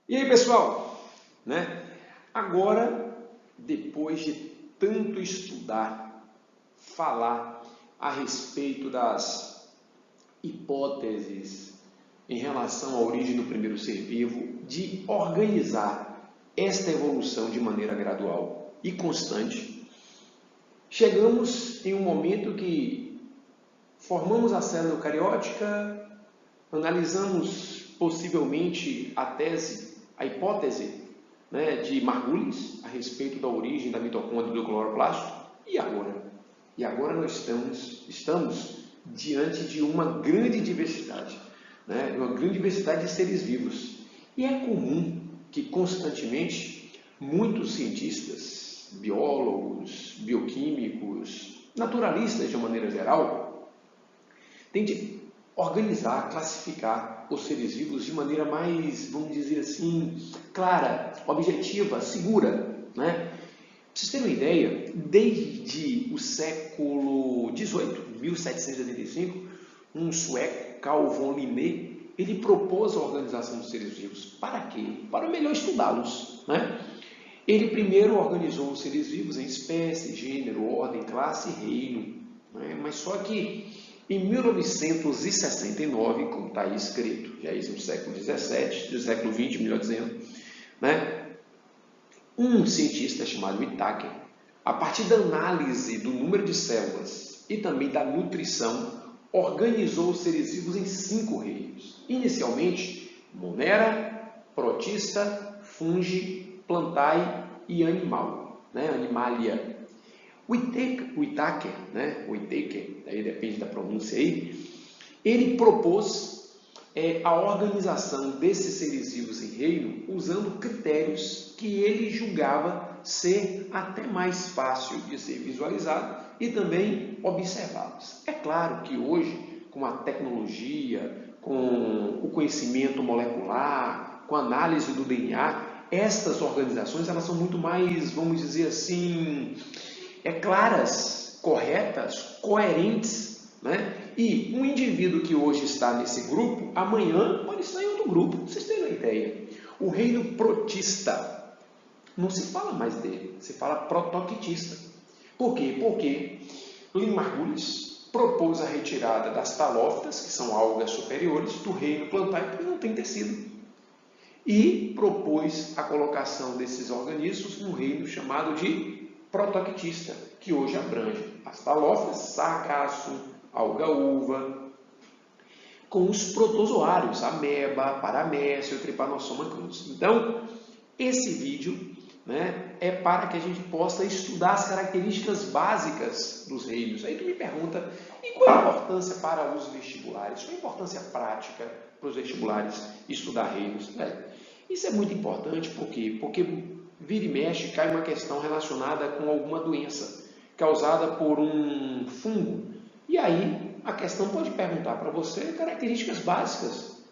E aí, pessoal, né? Agora, depois de tanto estudar, falar a respeito das hipóteses em relação à origem do primeiro ser vivo, de organizar esta evolução de maneira gradual e constante, chegamos em um momento que formamos a célula eucariótica, analisamos possivelmente a hipótese, né, de Margulis a respeito da origem da mitocôndria do cloroplástico. E agora? E agora nós estamos diante de uma grande diversidade, né, uma grande diversidade de seres vivos. E é comum que constantemente muitos cientistas, biólogos, bioquímicos, naturalistas de uma maneira geral, tentem organizar, classificar os seres vivos de maneira mais, vamos dizer assim, clara, objetiva, segura, né? Pra vocês terem uma ideia, desde o século XVIII, 1785, um sueco, Carl von Linné, ele propôs a organização dos seres vivos. Para quê? Para melhor estudá-los, né? Ele primeiro organizou os seres vivos em espécie, gênero, ordem, classe e reino, né? Mas só que em 1969, como está aí escrito, já é no século XVII, do século XX, melhor dizendo, né? Um cientista chamado Whittaker, a partir da análise do número de células e também da nutrição, organizou os seres vivos em 5 reinos. Inicialmente, Monera, Protista, Fungi, Plantae e Animal, né? Animalia. O Whittaker, né? Aí depende da pronúncia aí, ele propôs a organização desses seres vivos em reino usando critérios que ele julgava ser até mais fácil de ser visualizado e também observados. É claro que hoje, com a tecnologia, com o conhecimento molecular, com a análise do DNA, estas organizações elas são muito mais, vamos dizer assim, claras, corretas, coerentes, né? E um indivíduo que hoje está nesse grupo, amanhã pode estar em outro grupo. Vocês têm uma ideia? O reino protista, não se fala mais dele, se fala protoctista. Por quê? Porque Lynn Margulis propôs a retirada das talófitas, que são algas superiores, do reino plantae, porque não tem tecido. E propôs a colocação desses organismos num reino chamado de protoctista, que hoje abrange as talófitas, sargaço, alga-uva, com os protozoários, ameba, paramécio, trypanosoma cruzi. Então, esse vídeo, né, é para que a gente possa estudar as características básicas dos reinos. Aí tu me pergunta, e qual a importância para os vestibulares? Qual a importância prática para os vestibulares estudar reinos? Isso é muito importante, por quê? Porque vira e mexe cai uma questão relacionada com alguma doença causada por um fungo. E aí a questão pode perguntar para você características básicas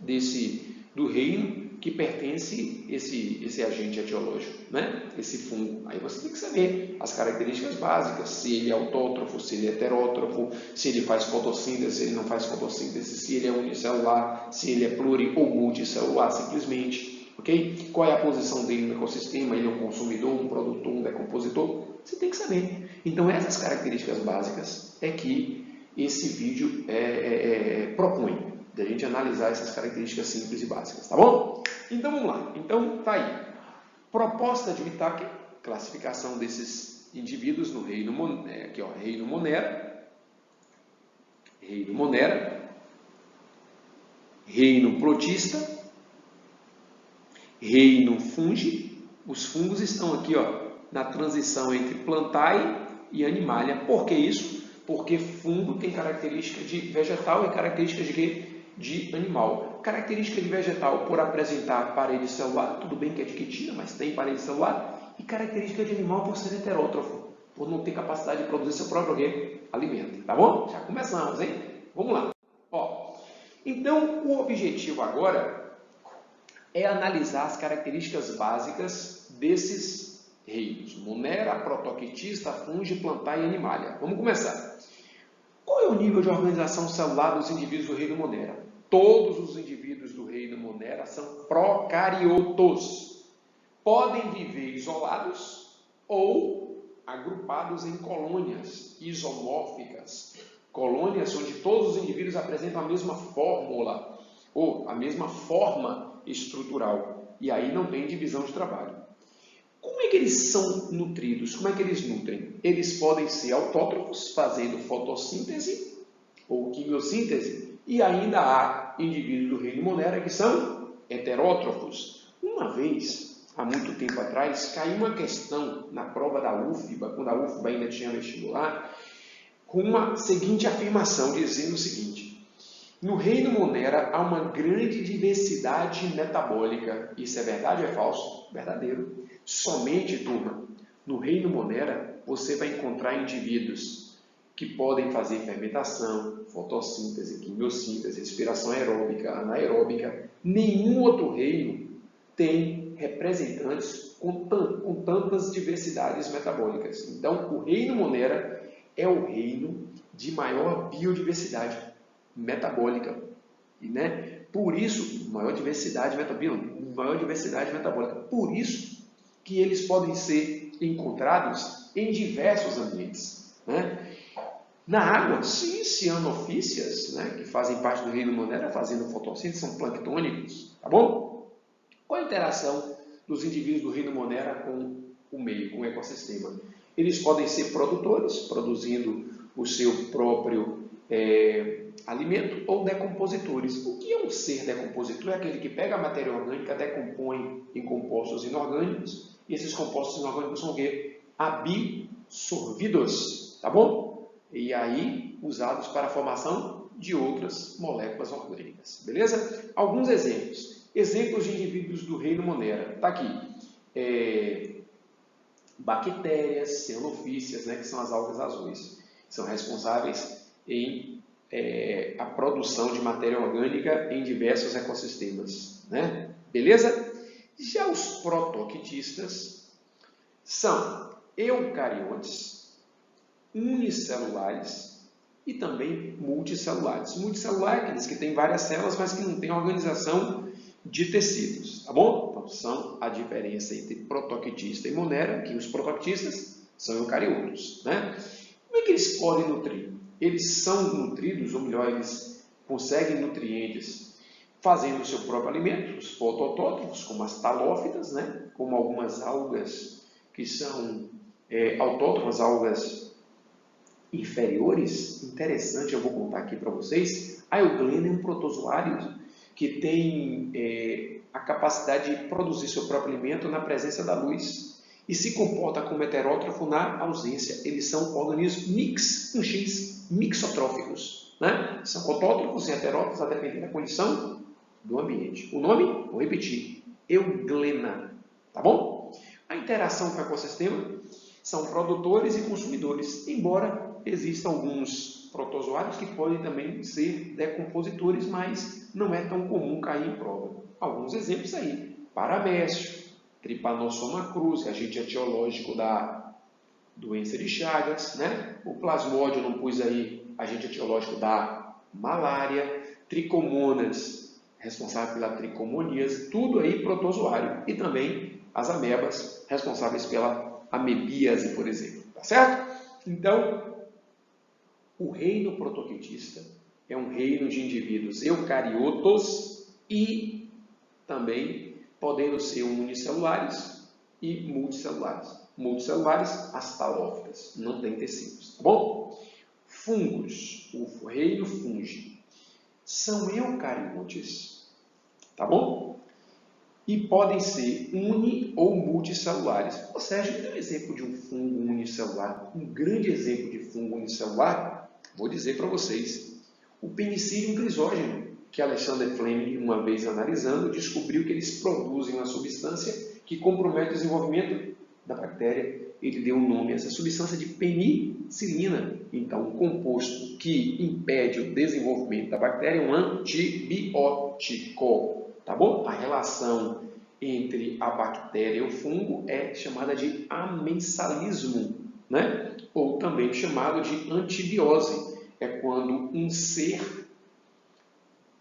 do reino que pertence esse agente etiológico, né? Esse fungo. Aí você tem que saber as características básicas, se ele é autótrofo, se ele é heterótrofo, se ele faz fotossíntese, se ele não faz fotossíntese, se ele é unicelular, se ele é pluri ou multicelular simplesmente. Okay? Qual é a posição dele no ecossistema? Ele é um consumidor, um produtor, um decompositor? Você tem que saber. Então, essas características básicas é que esse vídeo propõe, de a gente analisar essas características simples e básicas, tá bom? Então, vamos lá. Então, tá aí. Proposta de Whittaker, classificação desses indivíduos no reino Monera, aqui, ó, reino Monera, reino protista, reino fungi. Os fungos estão aqui, ó, na transição entre plantae e animalia. Por que isso? Porque fungo tem característica de vegetal e característica de quê? De animal. Característica de vegetal por apresentar parede celular, tudo bem que é de quitina, mas tem parede celular. E característica de animal por ser heterótrofo, por não ter capacidade de produzir seu próprio alimento. Tá bom? Já começamos, hein? Vamos lá. Ó, então, o objetivo agora é analisar as características básicas desses reinos. Monera, protoctista, fungi, plantae e animalia. Vamos começar. Qual é o nível de organização celular dos indivíduos do reino Monera? Todos os indivíduos do reino Monera são procariotos. Podem viver isolados ou agrupados em colônias isomórficas. Colônias onde todos os indivíduos apresentam a mesma fórmula ou a mesma forma estrutural. E aí não tem divisão de trabalho. Como é que eles são nutridos? Como é que eles nutrem? Eles podem ser autótrofos, fazendo fotossíntese ou quimiossíntese, e ainda há indivíduos do reino Monera que são heterótrofos. Uma vez, há muito tempo atrás, caiu uma questão na prova da UFBA, quando a UFBA ainda tinha vestibular, com uma seguinte afirmação, dizendo o seguinte: no reino Monera há uma grande diversidade metabólica. Isso é verdade ou é falso? Verdadeiro. Somente, turma, no reino Monera você vai encontrar indivíduos que podem fazer fermentação, fotossíntese, quimiossíntese, respiração aeróbica, anaeróbica. Nenhum outro reino tem representantes com tantas diversidades metabólicas. Então, o reino Monera é o reino de maior biodiversidade metabólica. E, por isso, maior diversidade metabólica. Por isso que eles podem ser encontrados em diversos ambientes. Na água, sim, cianofícias, que fazem parte do reino Monera, fazendo fotossíntese, são planctônicos, tá bom? Qual a interação dos indivíduos do reino Monera com o meio, com o ecossistema? Eles podem ser produtores, produzindo o seu próprio alimento, ou decompositores. O que é um ser decompositor? É aquele que pega a matéria orgânica, decompõe em compostos inorgânicos, e esses compostos inorgânicos são o quê? Absorvidos, tá bom? E aí, usados para a formação de outras moléculas orgânicas, beleza? Alguns exemplos. Exemplos de indivíduos do reino Monera. Está aqui. Bactérias, cianofícias, que são as algas azuis. São responsáveis em a produção de matéria orgânica em diversos ecossistemas. Beleza? Já os protoquitistas são eucariotes, unicelulares e também multicelulares. Multicelular é aqueles que têm várias células, mas que não têm organização de tecidos, tá bom? Então, são a diferença entre protoquitista e monera, que os protoquitistas são eucariotos, Como é que eles podem nutrir? Eles são nutridos, ou melhor, eles conseguem nutrientes fazendo o seu próprio alimento, os fotoautótrofos, como as talófitas, como algumas algas que são autótrofas, algas inferiores. Interessante, eu vou contar aqui para vocês. A euglena é um protozoário que tem a capacidade de produzir seu próprio alimento na presença da luz e se comporta como heterótrofo na ausência. Eles são organismos mixotróficos, São autótrofos e heterótrofos a depender da condição do ambiente. O nome, vou repetir, euglena, tá bom? A interação com o ecossistema são produtores e consumidores, embora existam alguns protozoários que podem também ser decompositores, mas não é tão comum cair em prova. Alguns exemplos aí: paramécio, Trypanosoma cruzi, agente etiológico da doença de Chagas, O plasmódio, não pus aí, agente etiológico da malária, tricomonas, responsável pela tricomoníase, tudo aí protozoário, e também as amebas, responsáveis pela amebíase, por exemplo, tá certo? Então, o reino protoquitista é um reino de indivíduos eucariotos e também podendo ser unicelulares e multicelulares. Multicelulares, as talófitas, não tem tecidos, tá bom? Fungos, o reino fungi, são eucariotes, tá bom? E podem ser uni ou multicelulares. Ou seja, um exemplo de um fungo unicelular, um grande exemplo de fungo unicelular, vou dizer para vocês, o Penicillium crisógeno, que Alexander Fleming, uma vez analisando, descobriu que eles produzem uma substância que compromete o desenvolvimento da bactéria. Ele deu o nome a essa substância de penicilina. Então, um composto que impede o desenvolvimento da bactéria é um antibiótico. Tá bom? A relação entre a bactéria e o fungo é chamada de amensalismo, Ou também chamado de antibiose. É quando um ser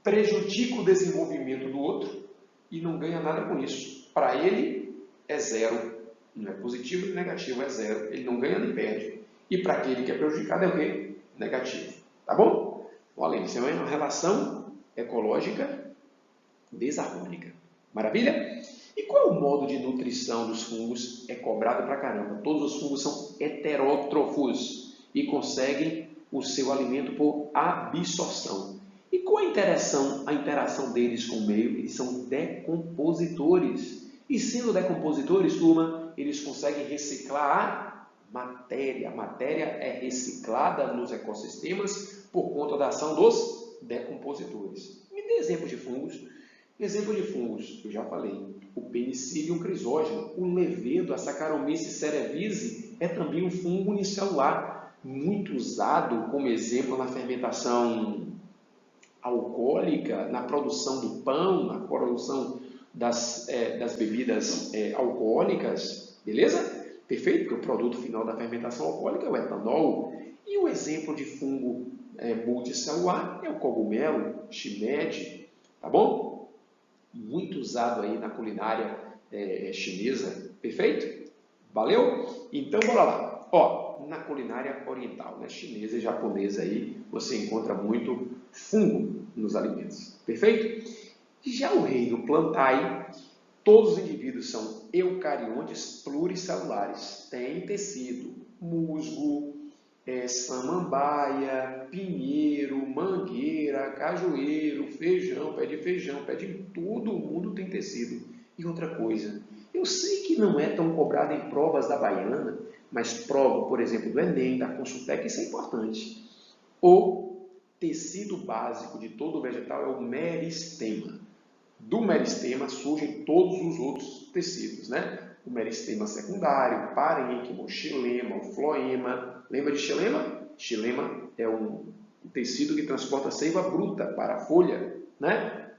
prejudica o desenvolvimento do outro e não ganha nada com isso. Para ele é zero, não é positivo nem negativo, é zero. Ele não ganha nem perde. E para aquele que é prejudicado é o quê? Negativo. Tá bom? Olha, isso é uma relação ecológica desarmônica. Maravilha? E qual é o modo de nutrição dos fungos? É cobrado pra caramba. Todos os fungos são heterótrofos e conseguem o seu alimento por absorção. E qual a interação deles com o meio? Eles são decompositores. E sendo decompositores, turma, eles conseguem reciclar a matéria. A matéria é reciclada nos ecossistemas por conta da ação dos decompositores. Me dê exemplo de fungos. Exemplo de fungos, eu já falei, o Penicillium crisógeno, o levedo, a Saccharomyces cerevisiae, é também um fungo unicelular, muito usado como exemplo na fermentação alcoólica, na produção do pão, na produção das bebidas alcoólicas, beleza? Perfeito? Porque o produto final da fermentação alcoólica é o etanol. E o exemplo de fungo multicelular é o cogumelo, Shimeji, tá bom? Muito usado aí na culinária chinesa, perfeito? Valeu? Então, bora lá. Ó, na culinária oriental, né, chinesa e japonesa aí, você encontra muito fungo nos alimentos, perfeito? Já o reino Plantae, todos os indivíduos são eucariontes pluricelulares, tem tecido, musgo, samambaia, pinheiro, mangueira, cajueiro, feijão, pé de todo mundo tem tecido. E outra coisa, eu sei que não é tão cobrado em provas da Baiana, mas prova, por exemplo, do Enem, da Consultec, isso é importante. O tecido básico de todo vegetal é o meristema. Do meristema surgem todos os outros tecidos, né? O meristema secundário, parênquima, xilema, o floema. Lembra de xilema? Xilema é um tecido que transporta seiva bruta para a folha, né?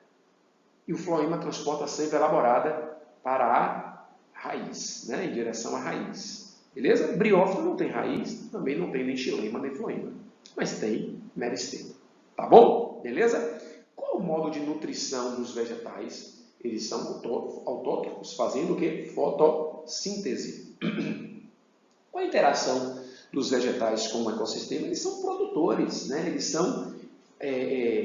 E o floema transporta a seiva elaborada para a raiz, né? Em direção à raiz. Beleza? Briófita não tem raiz, também não tem nem xilema nem floema, mas tem meristema. Tá bom? Beleza? Qual o modo de nutrição dos vegetais? Eles são autótrofos, fazendo o quê? Fotossíntese. Qual a interação dos vegetais com o ecossistema? Eles são produtores, né? Eles são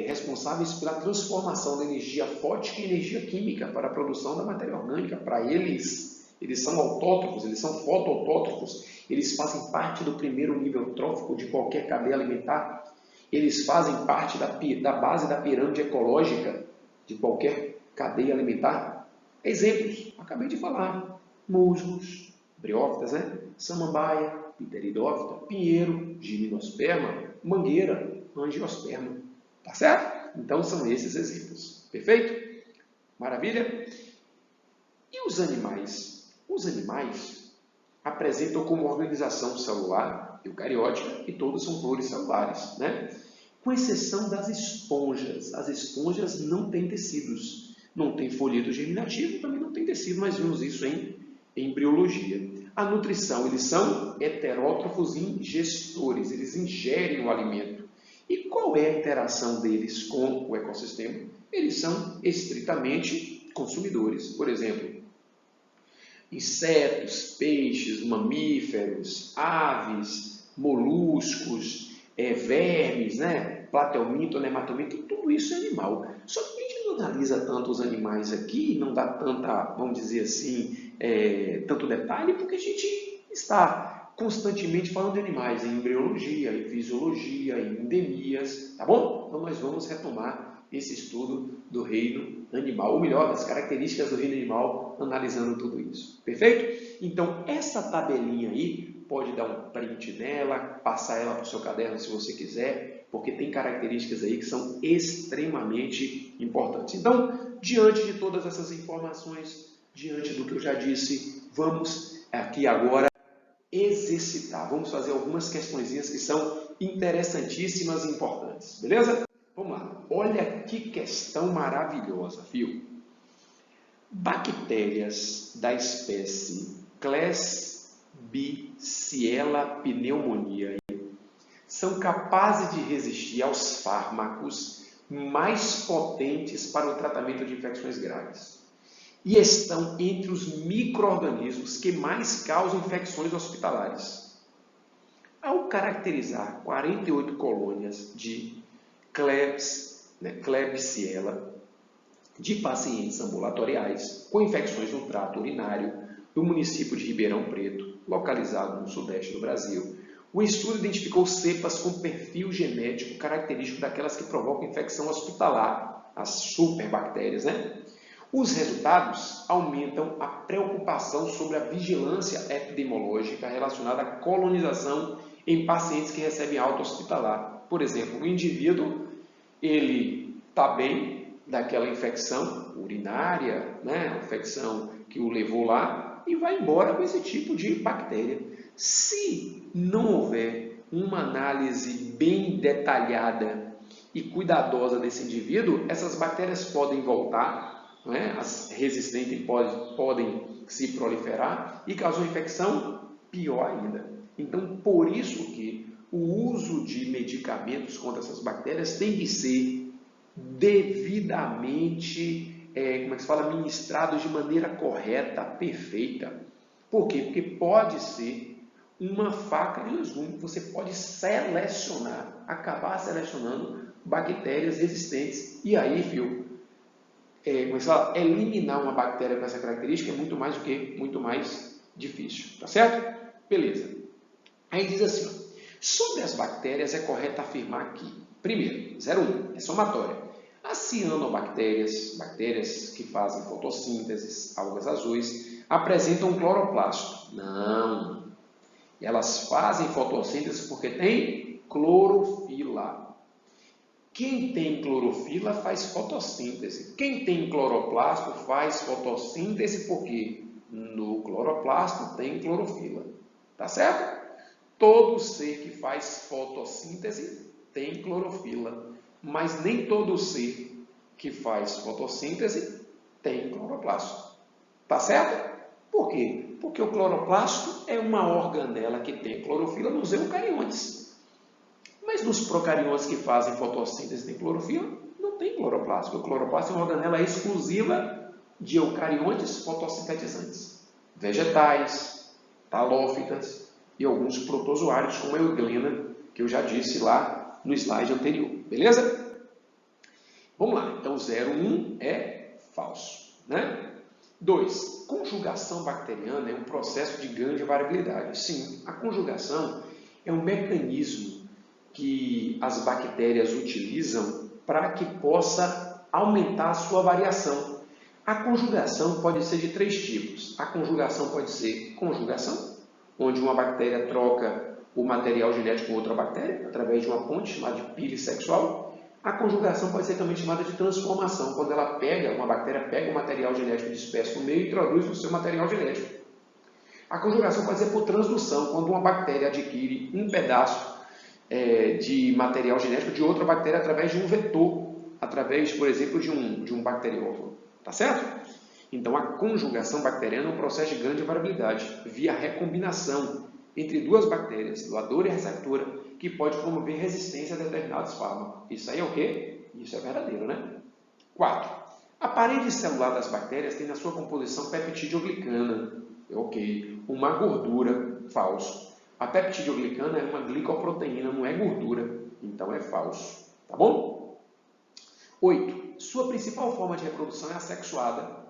responsáveis pela transformação da energia fótica em energia química para a produção da matéria orgânica. Para eles são autótrofos, eles são fotoautótrofos, eles fazem parte do primeiro nível trófico de qualquer cadeia alimentar. Eles fazem parte da base da pirâmide ecológica de qualquer cadeia alimentar. Exemplos, acabei de falar, musgos, briófitas, né? Samambaia, pteridófita, pinheiro, gimnosperma, mangueira, angiosperma. Tá certo? Então são esses exemplos. Perfeito? Maravilha? E os animais? Os animais apresentam como organização celular eucariótica e todos são pluricelulares, né? Com exceção das esponjas. As esponjas não têm tecidos, não tem folheto germinativo, também não tem tecido, mas vimos isso em embriologia. A nutrição, eles são heterótrofos ingestores, eles ingerem o alimento. E qual é a interação deles com o ecossistema? Eles são estritamente consumidores. Por exemplo, insetos, peixes, mamíferos, aves, moluscos, vermes, né? Platelminto, nematomito, tudo isso é animal. Só que a gente não analisa tanto os animais aqui, não dá tanta, vamos dizer assim, tanto detalhe, porque a gente está constantemente falando de animais em embriologia, em fisiologia, em endemias, tá bom? Então nós vamos retomar esse estudo do reino animal, ou melhor, das características do reino animal, analisando tudo isso. Perfeito? Então, essa tabelinha aí, pode dar um print nela, passar ela para o seu caderno se você quiser, porque tem características aí que são extremamente importantes. Então, diante de todas essas informações, diante do que eu já disse, vamos aqui agora exercitar. Vamos fazer algumas questõezinhas que são interessantíssimas e importantes. Beleza? Vamos lá. Olha que questão maravilhosa, viu? Bactérias da espécie Klebsiella pneumoniae são capazes de resistir aos fármacos mais potentes para o tratamento de infecções graves. e estão entre os micro-organismos que mais causam infecções hospitalares. Ao caracterizar 48 colônias de Klebsiella de pacientes ambulatoriais com infecções no trato urinário do município de Ribeirão Preto, localizado no sudeste do Brasil, o estudo identificou cepas com perfil genético característico daquelas que provocam infecção hospitalar, as superbactérias, né? Os resultados aumentam a preocupação sobre a vigilância epidemiológica relacionada à colonização em pacientes que recebem alta hospitalar. Por exemplo, o indivíduo, ele está bem daquela infecção urinária, né? A infecção que o levou lá, e vai embora com esse tipo de bactéria. Se não houver uma análise bem detalhada e cuidadosa desse indivíduo, essas bactérias podem voltar, né? As resistentes podem se proliferar e causar uma infecção pior ainda. Então, por isso que o uso de medicamentos contra essas bactérias tem que ser devidamente ministrados de maneira correta, perfeita. Por quê? Porque pode ser uma faca de dois gumes. Você pode selecionar, acabar selecionando bactérias resistentes. E aí, eliminar uma bactéria com essa característica é muito mais difícil. Tá certo? Beleza. Aí diz assim, sobre as bactérias é correto afirmar que, primeiro, 01, é somatória. As cianobactérias, bactérias que fazem fotossíntese, algas azuis, apresentam um cloroplasto. Não. Elas fazem fotossíntese porque tem clorofila. Quem tem clorofila faz fotossíntese. Quem tem cloroplasto faz fotossíntese porque no cloroplasto tem clorofila. Tá certo? Todo ser que faz fotossíntese tem clorofila. Mas nem todo ser que faz fotossíntese tem cloroplasto. Tá certo? Por quê? Porque o cloroplasto é uma organela que tem clorofila nos eucariontes. Mas nos procariontes que fazem fotossíntese tem clorofila, não tem cloroplasto. O cloroplasto é uma organela exclusiva de eucariontes fotossintetizantes. Vegetais, talófitas e alguns protozoários, como a euglena, que eu já disse lá no slide anterior. Beleza? Vamos lá. Então, 01 é falso, né? 2. Conjugação bacteriana é um processo de grande variabilidade. Sim, a conjugação é um mecanismo que as bactérias utilizam para que possa aumentar a sua variação. A conjugação pode ser de 3 tipos. A conjugação pode ser conjugação, onde uma bactéria troca o material genético com outra bactéria, através de uma ponte chamada de pile sexual. A conjugação pode ser também chamada de transformação, quando uma bactéria pega o material genético disperso no meio e introduz no seu material genético. A conjugação pode ser por transdução, quando uma bactéria adquire um pedaço de material genético de outra bactéria através de um vetor, através, por exemplo, de um bacteriófago. Tá certo? Então, a conjugação bacteriana é um processo de grande variabilidade, via recombinação entre duas bactérias, doadora e receptora, que pode promover resistência a determinados fármacos. Isso aí é o quê? Isso é verdadeiro, né? 4. A parede celular das bactérias tem na sua composição peptidoglicana. Ok. Uma gordura. Falso. A peptidoglicana é uma glicoproteína, não é gordura. Então é falso. Tá bom? 8. Sua principal forma de reprodução é assexuada.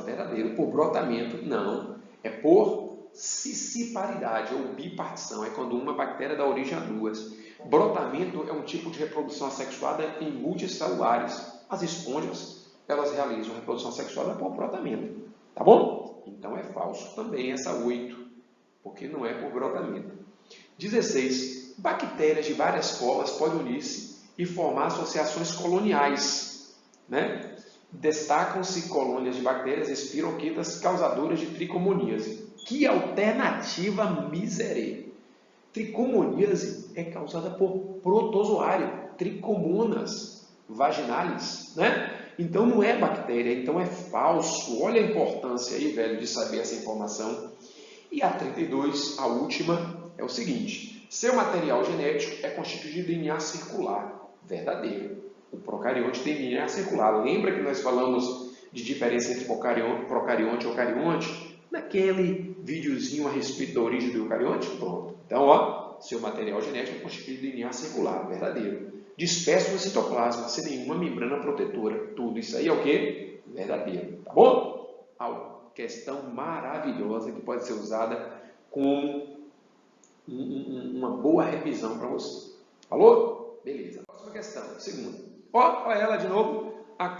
Verdadeiro. Por brotamento, não. É por cisciparidade ou bipartição, é quando uma bactéria dá origem a duas. Brotamento é um tipo de reprodução assexuada em multicelulares. As esponjas, elas realizam reprodução assexuada por brotamento. Tá bom? Então é falso também essa 8, porque não é por brotamento. 16. Bactérias de várias formas podem unir-se e formar associações coloniais, né? Destacam-se colônias de bactérias espiroquetas causadoras de tricomoníase. Que alternativa miserê! Tricomoníase é causada por protozoário, tricomonas vaginalis, né? Então não é bactéria, então é falso. Olha a importância aí, velho, de saber essa informação. E a 32, a última, é o seguinte: seu material genético é constituído de DNA circular. Verdadeiro. O procarionte tem DNA circular. Lembra que nós falamos de diferença entre procarionte e eucarionte, naquele videozinho a respeito da origem do eucarionte? Pronto. Então, ó, seu material genético é constituído de DNA circular, verdadeiro. Disperso no citoplasma, sem nenhuma membrana protetora. Tudo isso aí é o quê? Verdadeiro. Tá bom? A questão maravilhosa que pode ser usada como uma boa revisão para você. Falou? Beleza. Próxima questão. Segunda. Ó ela de novo. A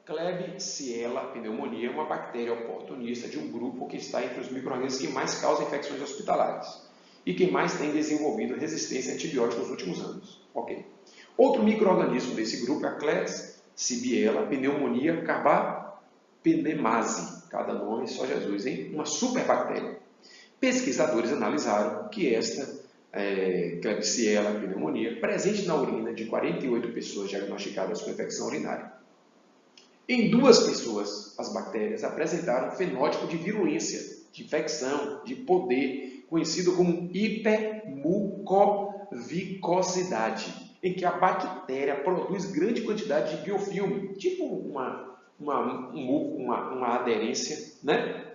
Klebsiella pneumoniae é uma bactéria oportunista de um grupo que está entre os micro-organismos que mais causam infecções hospitalares e que mais tem desenvolvido resistência a antibióticos nos últimos anos. Ok. Outro micro-organismo desse grupo é a Klebsiella pneumoniae carbapenemase. Cada nome, só Jesus, hein? Uma superbactéria. Pesquisadores analisaram que esta Klebsiella pneumoniae, presente na urina de 48 pessoas diagnosticadas com infecção urinária. Em 2 pessoas, as bactérias apresentaram fenótipo de virulência, de infecção, de poder, conhecido como hipermucovicosidade, em que a bactéria produz grande quantidade de biofilme, tipo uma aderência, né?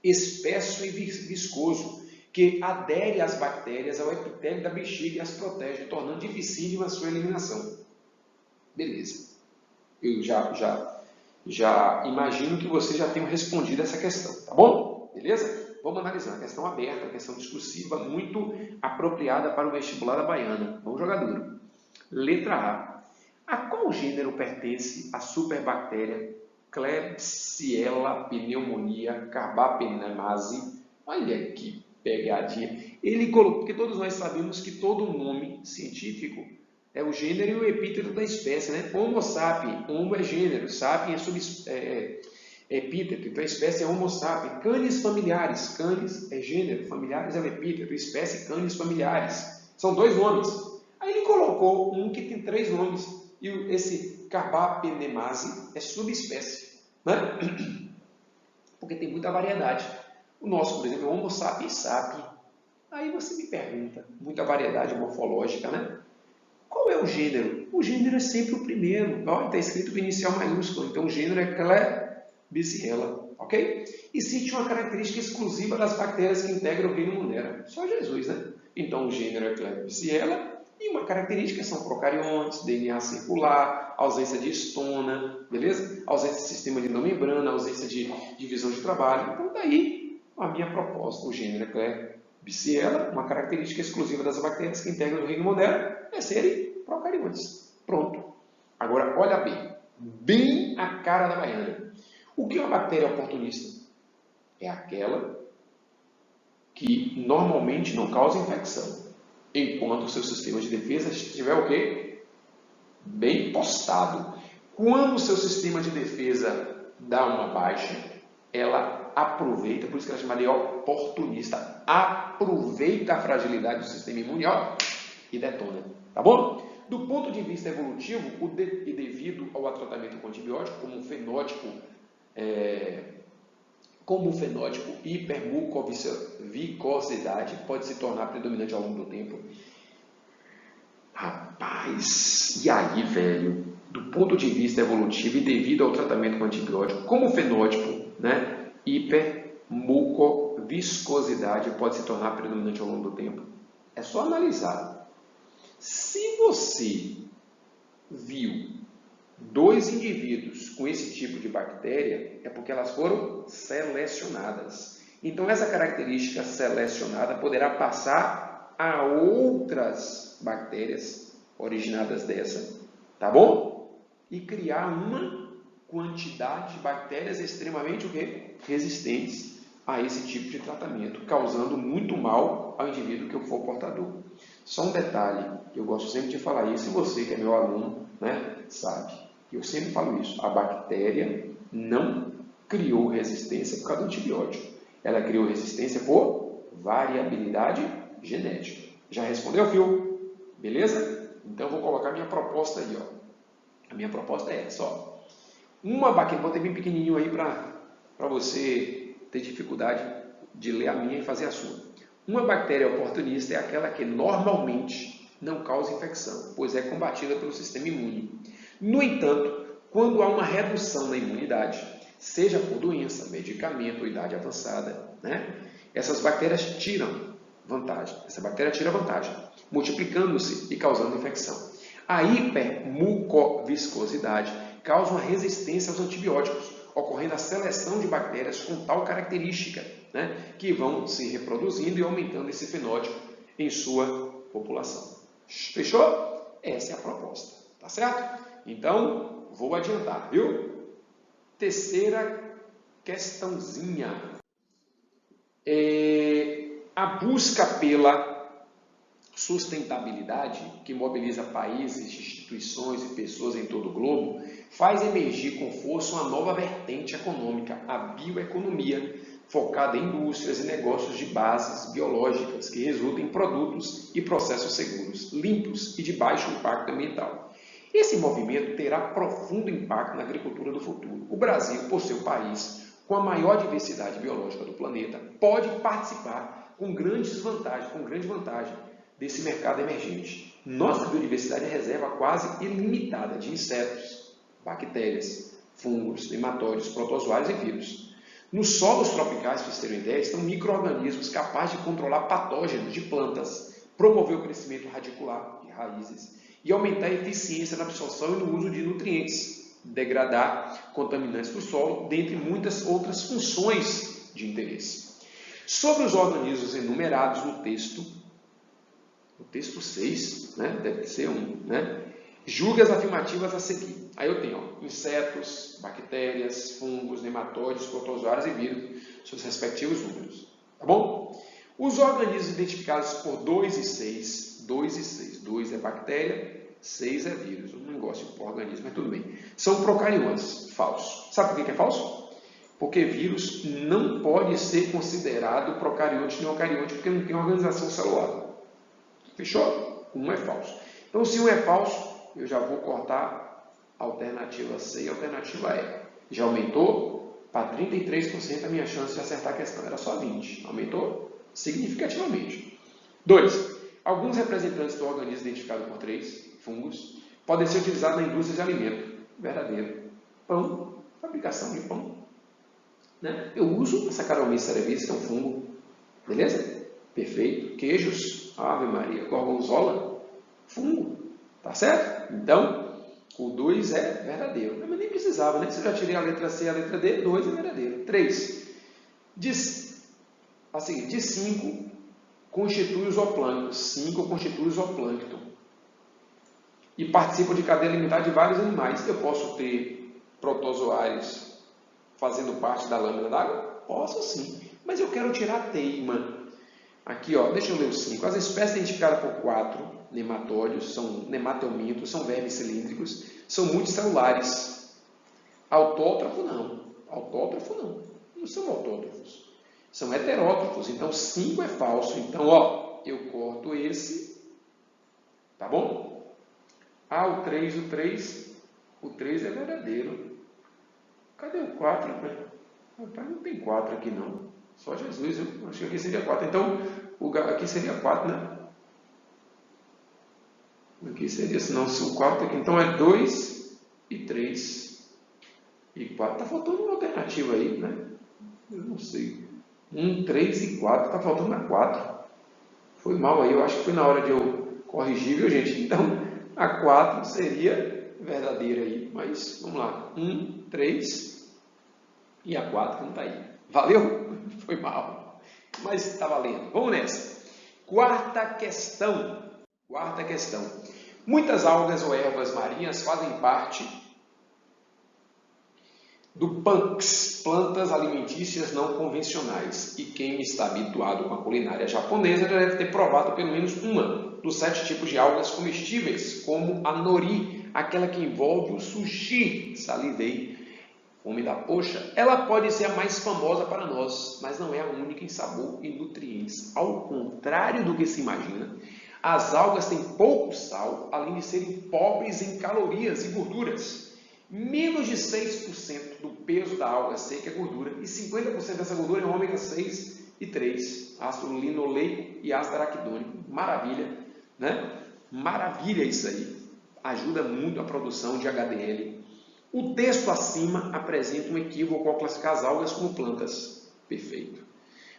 Espesso e viscoso, que adere às bactérias ao epitélio da bexiga e as protege, tornando dificílima a sua eliminação. Beleza. Eu já imagino que você já tenha respondido essa questão, tá bom? Beleza? Vamos analisar. Uma questão aberta, uma questão discursiva, muito apropriada para o vestibular da Baiana. Vamos jogar duro. Letra A. A qual gênero pertence a superbactéria Klebsiella pneumoniae carbapenemase? Olha que pegadinha. Ele colocou, porque todos nós sabemos que todo nome científico é o gênero e o epíteto da espécie, né? Homo sapiens, homo é gênero, sapiens é epíteto, então a espécie é Homo sapiens. Canis familiares, canis é gênero, familiares é o epíteto, espécie canis familiares. São 2 nomes. Aí ele colocou um que tem 3 nomes, e esse carbapenemase é subespécie, né? Porque tem muita variedade. O nosso, por exemplo, é Homo sapiens sapiens. Aí você me pergunta, muita variedade morfológica, né? Qual é o gênero? O gênero é sempre o primeiro. Está escrito com inicial maiúsculo. Então, o gênero é Klebsiella. Ok? Existe uma característica exclusiva das bactérias que integram o reino Monera. Só Jesus, né? Então, o gênero é Klebsiella. E uma característica são procariontes, DNA circular, ausência de estona, beleza? Ausência de sistema de membrana, ausência de divisão de trabalho. Então, daí a minha proposta. O gênero é Klebsiella, uma característica exclusiva das bactérias que integram o reino Monera é serem procariontes. Pronto. Agora, olha bem. Bem a cara da Baiana. O que é uma bactéria oportunista? É aquela que normalmente não causa infecção, enquanto o seu sistema de defesa estiver o quê? Bem postado. Quando o seu sistema de defesa dá uma baixa, ela aproveita, por isso que ela é chamada de oportunista, aproveita a fragilidade do sistema imune e detona. Tá bom? Do ponto de vista evolutivo, e devido ao tratamento com antibiótico, como um fenótipo hipermucovicosidade pode se tornar predominante ao longo do tempo. Rapaz, e aí, velho? Do ponto de vista evolutivo e devido ao tratamento com antibiótico, como o fenótipo, né, hipermucoviscosidade pode se tornar predominante ao longo do tempo. É só analisar. Se você viu 2 indivíduos com esse tipo de bactéria, é porque elas foram selecionadas. Então, essa característica selecionada poderá passar a outras bactérias originadas dessa, tá bom? E criar uma quantidade de bactérias extremamente o quê? Resistentes a esse tipo de tratamento, causando muito mal ao indivíduo que for portador. Só um detalhe, eu gosto sempre de falar isso, e você que é meu aluno, né, sabe. Eu sempre falo isso, a bactéria não criou resistência por causa do antibiótico. Ela criou resistência por variabilidade genética. Já respondeu, Fio? Beleza? Então, eu vou colocar minha proposta aí, ó. A minha proposta é essa, ó. Uma bactéria, botei bem pequenininho aí para você ter dificuldade de ler a minha e fazer a sua. Uma bactéria oportunista é aquela que normalmente não causa infecção, pois é combatida pelo sistema imune. No entanto, quando há uma redução na imunidade, seja por doença, medicamento ou idade avançada, né? Essas bactérias tiram vantagem. Essa bactéria tira vantagem, multiplicando-se e causando infecção. A hipermucoviscosidade causa uma resistência aos antibióticos, ocorrendo a seleção de bactérias com tal característica, né, que vão se reproduzindo e aumentando esse fenótipo em sua população. Fechou? Essa é a proposta, tá certo? Então, vou adiantar, viu? Terceira questãozinha. A busca pela sustentabilidade, que mobiliza países, instituições e pessoas em todo o globo, faz emergir com força uma nova vertente econômica, a bioeconomia, focada em indústrias e negócios de bases biológicas que resultam em produtos e processos seguros, limpos e de baixo impacto ambiental. Esse movimento terá profundo impacto na agricultura do futuro. O Brasil, por ser o país com a maior diversidade biológica do planeta, pode participar com grande vantagem desse mercado emergente. Nossa biodiversidade é reserva quase ilimitada de insetos, bactérias, fungos, nematóides, protozoários e vírus. Nos solos tropicais, para vocês terem ideia, estão micro-organismos capazes de controlar patógenos de plantas, promover o crescimento radicular de raízes e aumentar a eficiência na absorção e no uso de nutrientes, degradar contaminantes do solo, dentre muitas outras funções de interesse. Sobre os organismos enumerados no texto 6, né? Deve ser né? Julgue as afirmativas a seguir. Aí eu tenho insetos, bactérias, fungos, nematóides, protozoários e vírus, seus respectivos números. Tá bom? Os organismos identificados por 2 e 6, 2 é bactéria, 6 é vírus. Eu não gosto de organismo, mas tudo bem. São procariontes, falso. Sabe por que é falso? Porque vírus não pode ser considerado procarionte nem eucarionte, porque não tem organização celular. Fechou? Um é falso. Então, se um é falso, eu já vou cortar a alternativa C e a alternativa E. Já aumentou para 33% a minha chance de acertar a questão. Era só 20%. Aumentou significativamente. 2. Alguns representantes do organismo identificado por 3, fungos, podem ser utilizados na indústria de alimento. Verdadeiro. Pão, fabricação de pão. Né? Eu uso a Saccharomyces cerevisiae, que é um fungo. Beleza? Perfeito. Queijos, Ave Maria, gorgonzola, fungo. Tá certo? Então, o 2 é verdadeiro. Mas nem precisava, né? Se eu já tirei a letra C e a letra D, 2 é verdadeiro. 3. De 5 constitui o zooplâncton. 5 constitui o zooplâncton. E participam de cadeia alimentar de vários animais. Eu posso ter protozoários fazendo parte da lâmina d'água? Posso sim. Mas eu quero tirar a teima. Aqui, ó, deixa eu ler os 5. As espécies identificadas por 4 nematóides, são nematelmintos, são vermes cilíndricos, são multicelulares. Autótrofo não. Autótrofo não. Não são autótrofos. São heterótrofos. Então, 5 é falso. Então, ó, eu corto esse. Tá bom? Ah, o 3 é verdadeiro. Cadê o 4? Rapaz, não tem 4 aqui não. Só Jesus, eu acho que aqui seria 4. Então, aqui seria 4, né? Aqui seria, se não, se o 4 aqui. Então, é 2 e 3 e 4. Está faltando uma alternativa aí, né? Eu não sei. 1, 3 e 4. Está faltando a 4. Foi mal aí. Eu acho que foi na hora de eu corrigir, viu, gente? Então, a 4 seria verdadeira aí. Mas, vamos lá. 1, 3 e a 4 não está aí. Valeu? Foi mal. Mas está valendo. Vamos nessa. Quarta questão. Muitas algas ou ervas marinhas fazem parte do PANCS, plantas alimentícias não convencionais. E quem está habituado com a culinária japonesa já deve ter provado pelo menos uma dos 7 tipos de algas comestíveis, como a nori, aquela que envolve o sushi. Salivei. Fome da poxa, ela pode ser a mais famosa para nós, mas não é a única em sabor e nutrientes. Ao contrário do que se imagina, as algas têm pouco sal, além de serem pobres em calorias e gorduras. Menos de 6% do peso da alga seca é gordura, e 50% dessa gordura é ômega 6 e 3, ácido linoleico e ácido araquidônico. Maravilha, né? Maravilha isso aí. Ajuda muito a produção de HDL. O texto acima apresenta um equívoco ao classificar as algas como plantas. Perfeito.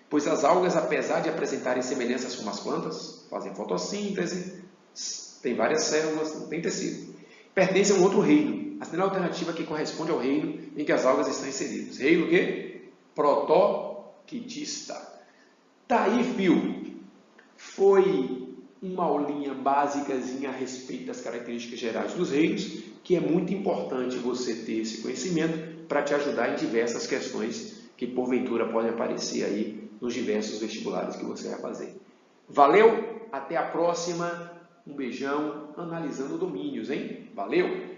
Pois as algas, apesar de apresentarem semelhanças com as plantas, fazem fotossíntese, têm várias células, não tem tecido, pertencem a um outro reino. A primeira alternativa que corresponde ao reino em que as algas estão inseridas. Reino o quê? Protoquitista. Tá aí, fio. Foi uma aulinha básicazinha a respeito das características gerais dos reinos, que é muito importante você ter esse conhecimento para te ajudar em diversas questões que porventura podem aparecer aí nos diversos vestibulares que você vai fazer. Valeu, até a próxima, um beijão, analisando domínios, hein? Valeu!